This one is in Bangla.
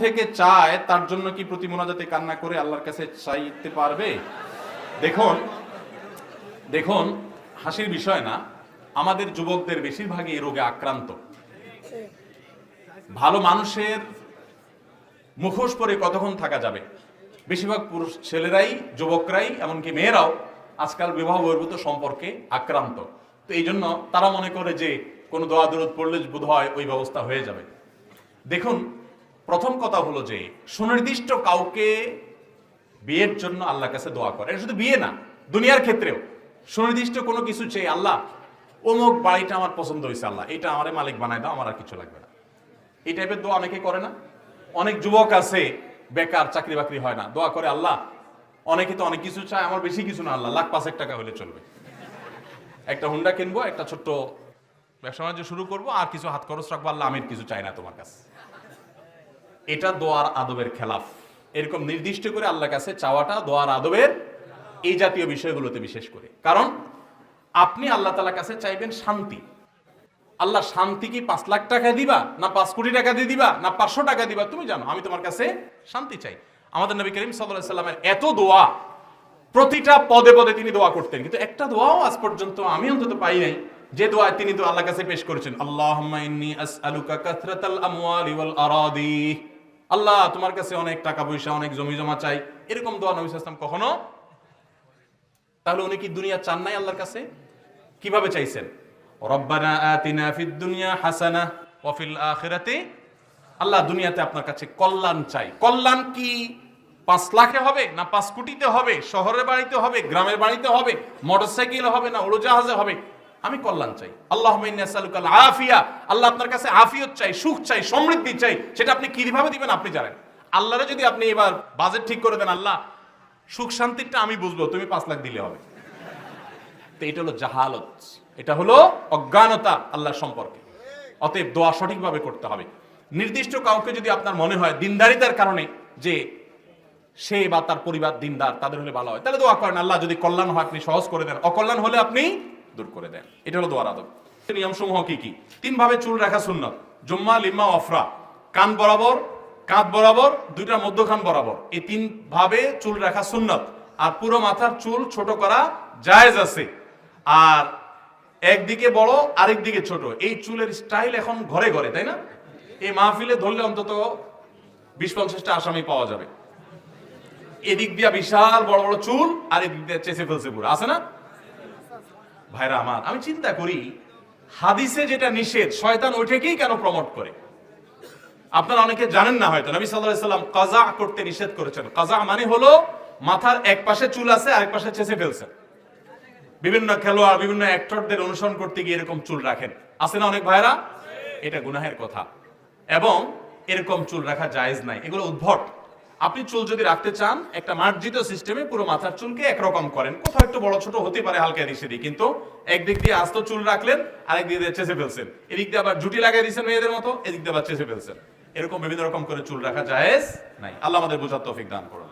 থেকে চায় তার জন্য কি প্রতি মোনাজাতে কান্না করে আল্লাহর কাছে চাইতে পারবে? দেখুন দেখুন হাসির বিষয় না, আমাদের যুবকদের বেশিরভাগই এই রোগে আক্রান্ত। ভালো মানুষের মুখোশ পরে কতক্ষণ থাকা যাবে? বেশিরভাগ পুরুষ ছেলেরাই, যুবকরাই, এমনকি মেয়েরাও আজকাল বিবাহ বহির্ভূত সম্পর্কে আক্রান্ত। তো এই জন্য তারা মনে করে যে কোনো দোয়া দরুদ পড়লে বোধ হয় ওই ব্যবস্থা হয়ে যাবে। দেখুন, প্রথম কথা হলো যে সুনির্দিষ্ট কাউকে বিয়ের জন্য আল্লাহর কাছে দোয়া করে, এটা শুধু বিয়ে না, দুনিয়ার ক্ষেত্রেও সুনির্দিষ্ট কোনো কিছু চেয়ে আল্লাহ অমুক বাড়িটা আমার পছন্দ হয়েছে, আল্লাহ এটা আমারে মালিক বানায় দাও, আমার আর কিছু লাগবে না, এই টাইপের দোয়া অনেকে করে না? অনেক যুবক আছে বেকার, চাকরি বাকরি হয় না, দোয়া করে আল্লাহ, অনেকে তো অনেক কিছু চায়, আমার বেশি কিছু না আল্লাহ, লাখ 5 টাকা হলে চলবে, একটা হুন্ডা কিনবো, একটা ছোট্ট ব্যবসা বাণিজ্য শুরু করবো, আর কিছু হাত খরচ রাখবো, আল্লাহ আমি কিছু চাই না তোমার কাছে। এটা দোয়ার আদবের খেলাফ। এরকম নির্দিষ্ট করে আল্লাহর কাছে চাওয়াটা দোয়ার আদবের এই জাতীয় বিষয়গুলোতে বিশেষ করে। কারণ আপনি আল্লাহ তাআলার কাছে চাইবেন শান্তি। আল্লাহ শান্তি কি 5 লাখ টাকা দিবা, না 5 কোটি টাকা দিয়ে দিবা, না 500 টাকা দিবা, তুমি জানো, আমি তোমার কাছে শান্তি চাই। আমাদের নবী করিম সাল্লাল্লাহু আলাইহি সাল্লামের এত দোয়া, প্রতিটা পদে পদে তিনি দোয়া করতেন, কিন্তু একটা দোয়াও আজ পর্যন্ত আমি অন্তত পাই নাই যে দোয়া তিনি তো আল্লাহর কাছে পেশ করেছেন, আল্লাহুম্মা ইন্নী আসআলুকা কাসরাতাল আমওয়ালি ওয়াল আরাদি, আল্লাহ তোমার কাছে অনেক টাকা পয়সা, অনেক জমি জমা চাই, এরকম দোয়া নবী সাল্লাল্লাহু আলাইহি ওয়াসাল্লাম কখনো। তাহলে উনি কি দুনিয়া চান নাই আল্লাহর কাছে? কিভাবে চাইছেন? রব্বানা আতিনা ফিদ দুনিয়া হাসানাহ ওয়া ফিল আখিরাতি, আল্লাহ দুনিয়াতে আপনার কাছে কল্যাণ চাই। কল্যাণ কি 5 লাখে হবে, না 5 কোটিতে হবে, শহরের বাড়িতে হবে, গ্রামের বাড়িতে হবে, মোটরসাইকেলে হবে, না উড়োজাহাজে হবে, আমি কল্যাণ চাই। আল্লাহুম্মা ইন্নী আসআলুকাল আফিয়া, আল্লাহ আপনার কাছে আফিয়ত চাই, সুখ চাই, সমৃদ্ধি চাই। সেটা আপনি কিভাবে দিবেন আপনি জানেন। আল্লাহরে যদি আপনি এবার বাজেট ঠিক করে দেন, আল্লাহ সুখ শান্তিটা আমি বুঝবো, তুমি 5 লাখ দিলে হবে, তো এটা হলো জাহালত, এটা হলো অজ্ঞানতা আল্লাহর সম্পর্কে। অতএব দোয়া সঠিকভাবে করতে হবে। নির্দিষ্ট কাউকে যদি আপনার মনে হয় দিনদারিতার কারণে যে সে বা তার পরিবার দিনদার, তাদের হলে ভালো হয়, তাহলে দোয়া করেন, আল্লাহ যদি কল্যাণ হয় আপনি সহজ করে দেন, অকল্যাণ হলে আপনি দূর করে দেন। এটা হলো দোয়ার আদব। নিয়মসমূহ কি কি? 3 ভাবে চুল রাখা সুন্নাত, জুম্মা, লিম্মা, অফরা। কান বরাবর, কাঁধ বরাবর, 2টা মধ্যখান বরাবর, এই 3 ভাবে চুল রাখা সুন্নাত। আর পুরো মাথার চুল ছোট করা জায়েজ আছে। আর একদিকে বড়, আরেক দিকে ছোট, এই চুলের স্টাইল এখন ঘরে ঘরে, তাই না? এই মাহফিলে ধরলে অন্তত 20-50টা আসামি পাওয়া যাবে। এদিক দিয়া বিশাল বড় বড় চুল, আর এদিক দিয়ে চেঁচে ফেলছে পুরো, আছে না ভাইরা আমার? আমি চিন্তা করি হাদিসে যেটা নিষেধ, শয়তান ওইটাকেই কেন প্রমোট করে? আপনারা অনেকে জানেন না হয়তো, নবী সাল্লাল্লাহু আলাইহি সাল্লাম কাযা করতে নিষেধ করেছেন। কাযা মানে হলো মাথার এক পাশে চুল আছে, আরেক পাশে চেঁচে ফেলছেন। বিভিন্ন খেলোয়াড়, বিভিন্ন অ্যাক্টরদের অনুসরণ করতে গিয়ে এরকম চুল রাখেন, আছে না অনেক ভাইরা? এটা গুনাহের কথা, এবং এরকম চুল রাখা জায়েজ নাই, এগুলো উদ্ভট। আপনি চুল যদি রাখতে চান, একটা মার্জিত সিস্টেমে পুরো মাথার চুলকে একরকম করেন, কোথাও একটু বড় ছোট হতে পারে হালকা এদিক সেদিক, কিন্তু একদিক দিয়ে আস্ত চুল রাখলেন, আরেক দিক দিয়ে চেঁচে ফেলছেন, এদিক দিয়ে আবার জুটি লাগিয়ে দিয়েছেন মেয়েদের মতো, এদিক দিয়ে আবার চেঁচে ফেলছেন। এরকম বিভিন্ন রকম করে চুল রাখা জায়েজ নাই। আল্লাহ আমাদের বোঝার তৌফিক দান করুন।